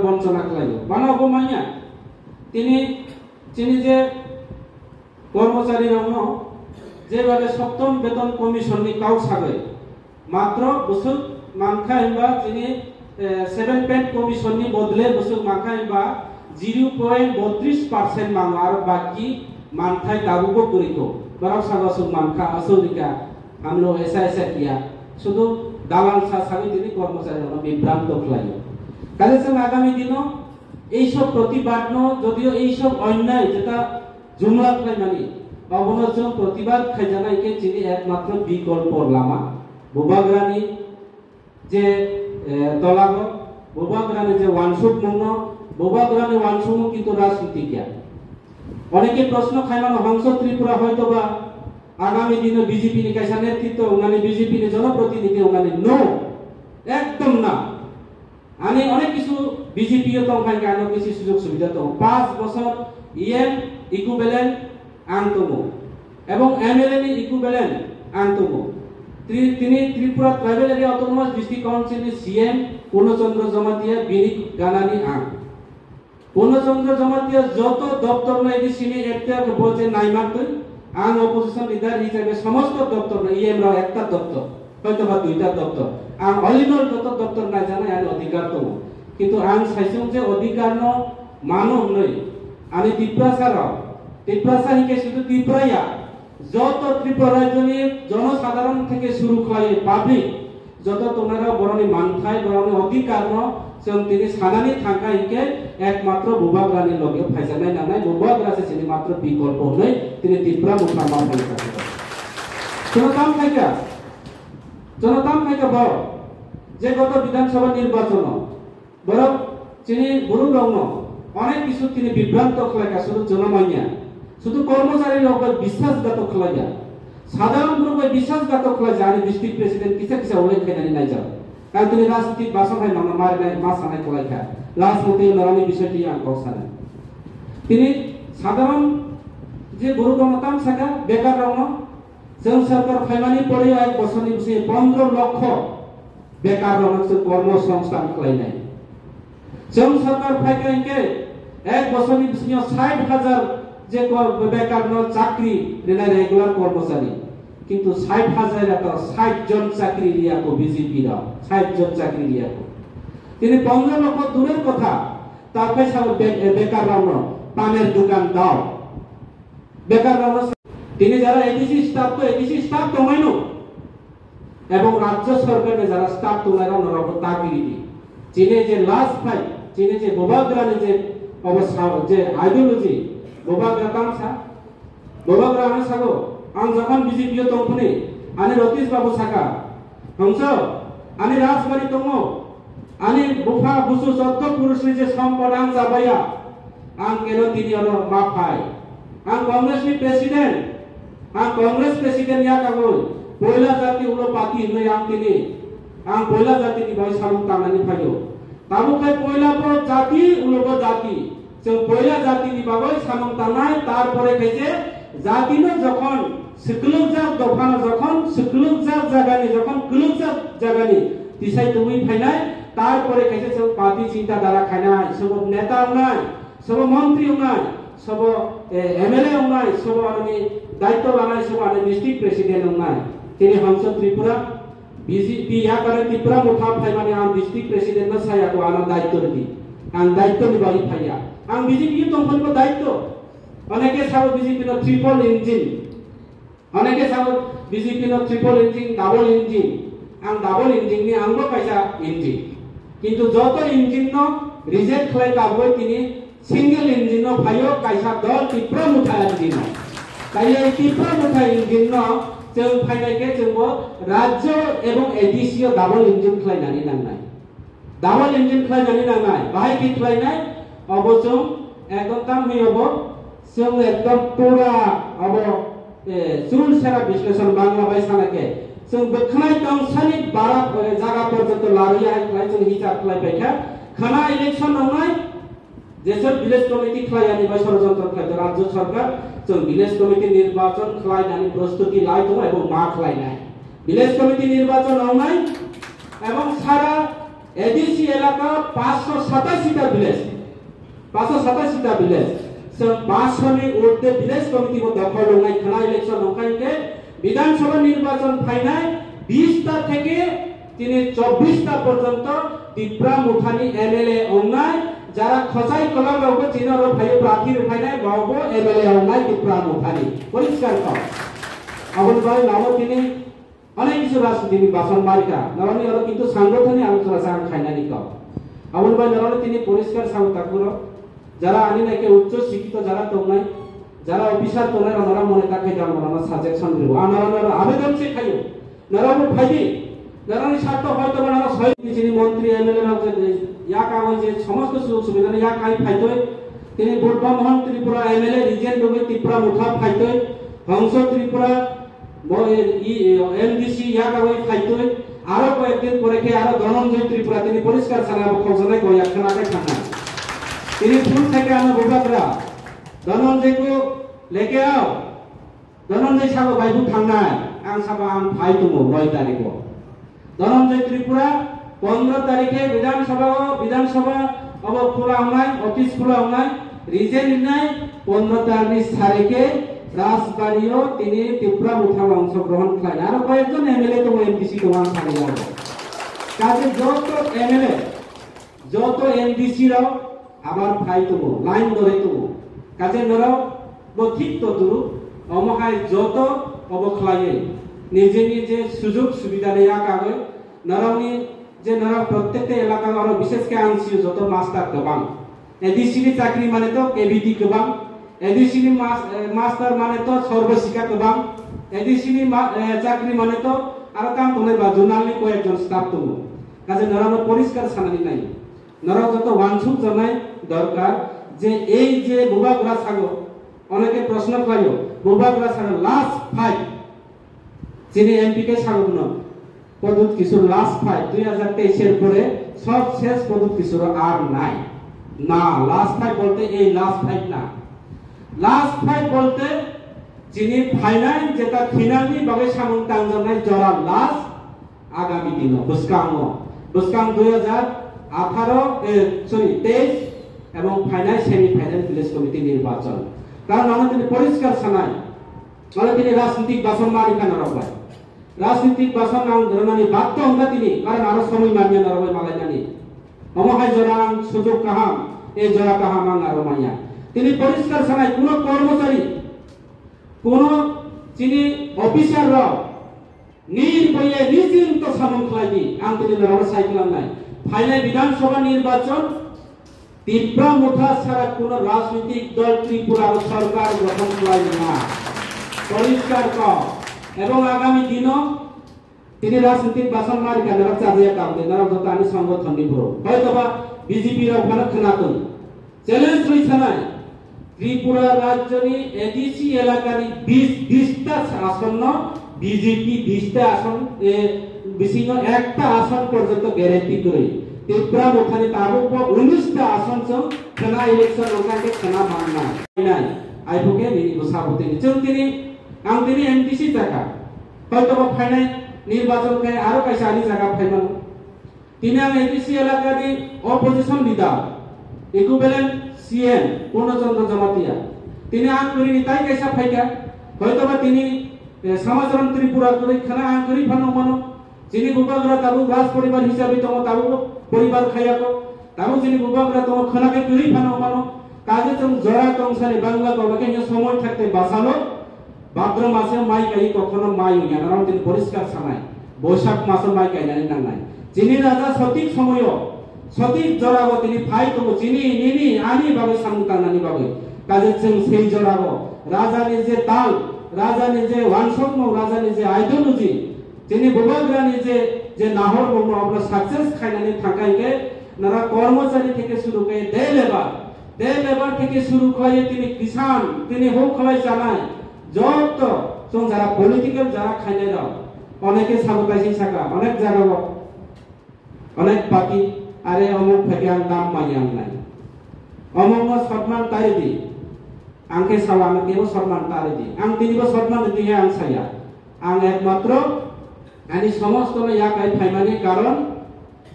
বঞ্চনা খালাইও মানো অবমাইয়া তিনি যে কর্মচারী রং যেভাবে সপ্তম বেতন কমিশননি কাউ সাগৈ মাত্র বসুক মানখা এমবা তিনি 7 পেট কমিশননি বদলে বসুক মানখা এমবা 0.32% মানো আর বাকি मानथाय दाबुको करिको बराव सागसु मानखा असौरिका हम लोग ऐसा किया शुद्ध दालाल सासाबी दिनी कर्मचारी विभ्रांत खलायो কাজে সঙ্গ আগামী দিনও এই সব প্রতিবাদ যদিও এই সব অন্যায় যেটা জুমলা খাই মানে অবনজন প্রতিবাদ খাই জানাইকে চিনি একমাত্র বিকল্প লামা বুবাগ্রানি যে তলাগ বুবাগ্রানি যে ওয়ানসুক মন বুবাগ্রানি ওয়ানসুক কিন্তু রাজনীতিজ্ঞা অনেকে প্রশ্ন খাইমানো হংস ত্রিপুরা হয়তো বা আগামী দিনে বিজেপি নি কাইসা নেতৃত্ব মানে বিজেপি নি জনপ্রতিনিধি মানে নো একদম না আমি অনেক কিছু বিজেপি তো খাই কানো কিছু সুযোগ সুবিধা তো 5 বছর ইএম ইকুইভ্যালেন্ট আনতমো এবং এমএলএ নি ইকুইভ্যালেন্ট আনতমো তিনি Tripura tribal area autonomous district council নি সিএম পূর্ণচন্দ্র জমাতিয়া বিনিক গানানি আন পূর্ণচন্দ্র জমাতিয়া যত দপ্তর নাই দিছিনি একটা বলছে নাইমার তুই আন অপোজিশন লিডার হিসেবে সমস্ত দপ্তর ইএম রা একটা দপ্তর হয়তো বা দুইটা দপ্তর আর অলিনল যত দপ্তর নাই জানা আর অধিকার তো কিন্তু আন সাইসুং যে অধিকার ন মানব নই আমি ত্রিপুরা হিকে শুধু ত্রিপুরাইয়া যত ত্রিপুরা জনসাধারণ থেকে শুরু করে পাবলিক যত তোমরা বরণী মানথায় বরণী অধিকার ন তিনি সাদানি থাকা হিকে একমাত্র বুবাগ্রানি লগে ফাইজানাই নানাই বুবাগ্রাসে তিনি মাত্র বিকল্প নই তিনি ত্রিপুরা মুসলমান হয়ে থাকে জনতাম খাইকা বড় যে গত বিধানসভা নির্বাচন বড় তিনি গুরু রং অনেক কিছু তিনি বিভ্রান্ত খলাইকা শুধু জনমাইয়া শুধু কর্মচারীর উপর বিশ্বাসঘাতক খলাইয়া সাধারণ গ্রুপে বিশ্বাসঘাতক খলাইয়া আমি ডিস্ট্রিক্ট প্রেসিডেন্ট কিসা উল্লেখ খাইনানি নাই যাও কারণ তিনি রাজনীতিক বাসন হয় মামা মার নাই মা সানাই খলাইকা রাজনীতি লড়ানি বিষয়টি আঙ্ক সানা তিনি সাধারণ যে গুরু গণতাম শাখা বেকার রং जों सरकार फाइमानि पड़े 1 বছরनि से 15 লক্ষ बेकार रंग কর্মসংস্থান খাইনাই जों सरकार फाइके 1 বছরनि से 60,000 যে বেকার চাকরি রেনাই রেগুলার কর্মচারী কিন্তু 60,000 এত 60 জন চাকরি রিয়াকো বিজেপি রা 60 জন চাকরি রিয়াকো তিনি 15 লক্ষ দূরের কথা তার পয়সা বেকার রং পানের দোকান দাও বেকার রং তিনি যারা এডিসি স্টাফ তোমাইনো এবং রাজ্য সরকারের যারা স্টাফ তোলাইরা নরব তাগিরিদি চীনে যে লাস্ট ফাইট চীনে যে বুবাগ্রানি যে অবস্থা যে আইডিওলজি বুবাগ্রানি সাগো আং যখন বিজেপি তংফনি আনি রতীশ বাবু সাকা হংস আনি রাজবাড়ি তং আনি বুফা বুসু সত্য পুরুষনি যে সম্পদ আং যাবাইয়া আং কেন তিনি হলো মাফাই আং কংগ্রেসনি president ang Congress President ya kagoy poila jati ulo pati no yang tini ang poila jati ni bai sarung tanani phayo tamu kai poila po jati ulo po jati so poila jati ni bagoy sarung tanai tar pore kaise jati no jokhon siklujak dofan jokhon siklujak jagani jokhon kulujak jagani tisai tumi phainai tar pore kaise so pati cinta dara khainai sob neta nai sob mantri nai sob MLA nai sob ani दायित्व लानाय समाने district president नाय तिनी हंस Tripura BJP या करे त्रिपुरा मुठा फाइमाने आं district president न साया को आना दायित्व दी आं दायित्व निभाई फाइया आं बीजेपी तंफन को दायित्व अनेके साबो बीजेपी न ट्रिपल इंजिन अनेके साबो बीजेपी न ट्रिपल इंजिन डाबल इंजिन आं डाबल इंजिन नि आंबो कायसा इंजिन किंतु जत इंजिन न रिजेक्ट खलाय काबो तिनी सिंगल इंजिन न फाइयो कायसा दल त्रिपुरा मुठा इंजिन তাইলে ত্রিপুরা মুঠা ইঞ্জিন ন जों फाइनायके जोंबो राज्य एवं एडिसियो डाबल इंजिन खलायनानै नांनाय डाबल इंजिन खलायनानै नांनाय बाहाय कि खलायनाय अबजों एकदम होयबो जों एकदम पुरा अब सुल सेरा विश्लेषण बांग्ला भाषानाके जों बखनाय तंसानि बारा जागा पर्यन्त लारिया खलाय जों हिसाब खलाय बैठा खाना इलेक्शन नंनाय जेसर विलेज कमिटी खलायनानै बा षড়যন্ত্র खलाय राज्य सरकार जों विलेज कमिटी निर्वाचन खलायनानै प्रस्तुति लाई दं एवं मा खलायनाय विलेज कमिटी निर्वाचन आवनाय एवं सारा এডিসি এলাকা 587টা ভিলেজ 587টা ভিলেজ সব 500 नि ঊর্ধ্বে ভিলেজ কমিটি দখল লঙ্গাই খানা ইলেকশন লঙ্কাইকে বিধানসভা নির্বাচন ফাইনাল 20টা থেকে তিনি 24টা পর্যন্ত ত্রিপুরা মুঠানি এমএলএ অন্যায় যারা খসাই কলা বাবু চিনর ভাই প্রার্থীর ফাইনাল বাবু এমএলএ অন্যায় ত্রিপুরা মুঠানি পরিষ্কার কর আবুল ভাই নাম তিনি অনেক কিছু রাজনীতি বাসন মালিকা নরনি হলো কিন্তু সাংগঠনিক আলোচনা সাং খাইনানি কম আবুল ভাই নরনি তিনি পরিষ্কার সাং তাকুর যারা আনি নাকি উচ্চ শিক্ষিত যারা তোমনাই যারা অফিসার তোমনাই ওনারা মনে তাকে দাম ওনারা সাজেশন দিব ওনারা আবেদন সে খাইও নরম ভাইজি নরনি স্বার্থ হয়তো ওনারা সহিত মন্ত্রী এমএলএ ইয়া কাগজ যে সমস্ত সুযোগ সুবিধা ইয়া কাই ফাইতই তিনি বুদ্ধমোহন ত্রিপুরা এমএলএ রিজেন্ট লোকে ত্রিপুরা মুঠা ফাইতই হংস ত্রিপুরা এমডিসি ইয়া কাগজ ফাইতই আরো কয়েকদিন পরে কে আরো ধনঞ্জয় ত্রিপুরা তিনি পরিষ্কার সারা খোঁজনাই কই একখানাকে খানা তিনি ফুল থেকে আমরা বোঝাতরা ধনঞ্জয়কে लेके आओ ধনঞ্জয় সাগো ভাইবু থাংনাই आं साबा आं फाइ तुमो 9 तारिख धनंजय त्रिपुरा 15 तारिखे विधानसभा अब खुला हमनाय ऑफिस खुला हमनाय रिजेन নাই 15 तारिखे राजबाड़ीओ তিনি ত্রিপুরা মুঠা অংশগ্রহণ করেন আর কয়েকজন এমএলএ তো এমডিসি তো ওয়ান থাকে যাবে কাজে যত এমএলএ যত এমডিসি রাও আবার ফাই তুমো লাইন ধরে তুমো কাজে নরাও ঠিক তো দুরু অমহাই যত অবখলায়ে নিজে নিজে সুযোগ সুবিধা নেয়া কাগে নরাউনি যে নরা প্রত্যেকটা এলাকা আর বিশেষ করে আনছি যত মাস্টার গবাং এডিসিনি চাকরি মানে তো কেভিটি গবাং এডিসিনি মাস্টার মানে তো সর্বশিক্ষা গবাং এডিসিনি চাকরি মানে তো আর কাম তোলে বা জুনালি কয়েকজন স্টাফ তুমো কাজে নরানো পরিষ্কার সানানি নাই নরা যত ওয়ানসুক জানাই দরকার যে এই যে বুবাগুড়া সাগর অনেকে প্রশ্ন করিও বুবাগুড়া সাগর লাস্ট ফাইট যিনি এমপি কে সাগর পদুত কিশোর লাস্ট ফাইট 2023 এর পরে সব শেষ পদুত কিশোর আর নাই না লাস্ট ফাইট বলতে এই লাস্ট ফাইট না লাস্ট ফাইট বলতে যিনি ফাইনাল যেটা ফিনালি বাগে সামন টাঙ্গনাই জরা লাস্ট আগামী দিন বুসকাং 23 এবং ফাইনাল সেমিফাইনাল ভিলেজ কমিটি নির্বাচন কারণ আমাদের পরিষ্কার সানাই মানে তিনি রাজনৈতিক বাসন মালিকা নরবাই রাজনৈতিক বাসন নাম ধরনানি বাধ্য হঙ্গা তিনি কারণ আরো সময় মানিয়া নরবাই মালাইনানি অমহাই জরাং সুযোগ কাহাম এই জরা কাহাম আরো মাইয়া তিনি পরিষ্কার সানাই কোন কর্মচারী কোন যিনি অফিসার রাও নির্ভয়ে নিশ্চিন্ত সামন খাইনি আং তিনি নরব সাইকেল নাই ফাইনাল বিধানসভা নির্বাচন ত্রিপুরা মুঠা ছাড়া কোন রাজনৈতিক দল ত্রিপুরার সরকার গঠন করে না পরিষ্কার কর এবং আগামী দিনও তিনি রাজনৈতিক বাসন মারি কেন চাঁদিয়া কামতে নরক যত আমি সংগঠন নিব হয়তোবা বিজেপির ওখানে খানাতন চ্যালেঞ্জ রয়েছে নাই ত্রিপুরা রাজ্যনি এডিসি এলাকারি 20টা আসন্ন বিজেপি 20টা আসন বেশি একটা আসন পর্যন্ত গ্যারান্টি করে ত্রিপুরা মুঠানি তাবো 19টা আসন সব খানা ইলেকশন ওখানে খানা মাননা নাই আইবুকে নিসাবতে তিনি আং তিনি এমডিসি জায়গা হয়তো ফাইনাল নির্বাচন কে আরো কাইসা আনি জায়গা ফাইনাল তিনি আং এমডিসি এলাকারি opposition leader equivalent CM Purnachandra Jamatia তিনি আং করি তাই কাইসা ফাইকা হয়তো তিনি সমাজরণ ত্রিপুরা করে খানা আং করি ফানো মানো যিনি বুবাগরা তাবু রাজ পরিবার হিসাবে তোমো তাবু পরিবার খাইয়াকো তাবু যিনি বুবাগরা তোমো খানাকে করি ফানো মানো কাজে তুমি জরা তংসারে বাংলা কবাকে সময় থাকতে বাঁচালো ভাদ্র মাসে মাই গাই কখনো মাই হইয়া কারণ তিনি পরিষ্কার সানাই বৈশাখ মাসে মাই গাইনানি নাংনাই যিনি রাজা সঠিক সময় সঠিক জরাবো তিনি ফাই তবু চিনি নিনি আনি ভাবে সামুতানানি ভাবে কাজে সেই জরাবো রাজা নিজে তাল রাজা নিজে ওয়ানসম্ম রাজা নিজে আইডিওলজি যিনি বুবাগরা নিজে যে নাহর বর্ণ আমরা সাকসেস খাইনানি থাকাইকে নারা কর্মচারী থেকে শুরু করে দে লেবার থেকে শুরু করে তিনি কিষান তিনি হোক খলাই চালায় যত যারা পলিটিক্যাল যারা খাইনে দাও অনেকে সাবতাইছি থাকা অনেক জায়গা অনেক পার্টি আরে অমুক থেকে দাম মাইয়াম নাই অমুক সম্মান তাই দি আংকে সাওয়া আমাকে সম্মান তারে দি আং তিনিব সম্মান দিয়ে আং সাইয়া আং একমাত্র আনি সমস্ত ইয়া কাই ফাইমানি কারণ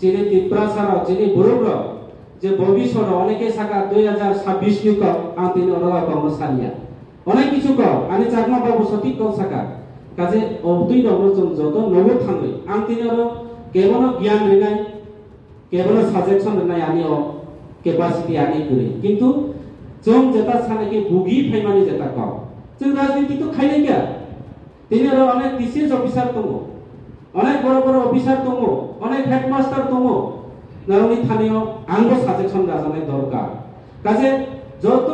যিনি ত্রিপুরা যিনি বড় যে ভবিষ্যৎ অনেকে সাকা 2026 নি কম আং তিনি অনরা কম সানিয়া অনেক কিছু কম আনি চাকমা বাবু সঠিক কম সাকা কাজে অবদুই দম যত নব থাঙ্গই আং তিনি কেবল জ্ঞান রেনাই কেবল সাজেকশন রেনাই আনি कैपेसिटी आनी करे किंतु जों जेता सानेके बुगी फाइमानि जेता कम जों राजनीति तो खाइले गया तिनि आरो अनेक डिसिएस अफिसार दङ अनेक बड़ बड़ अफिसार दङ अनेक हेडमास्टार दङ नारंनि थानायाव आंबो साजेक्शन राजानाय दरकार काजे যত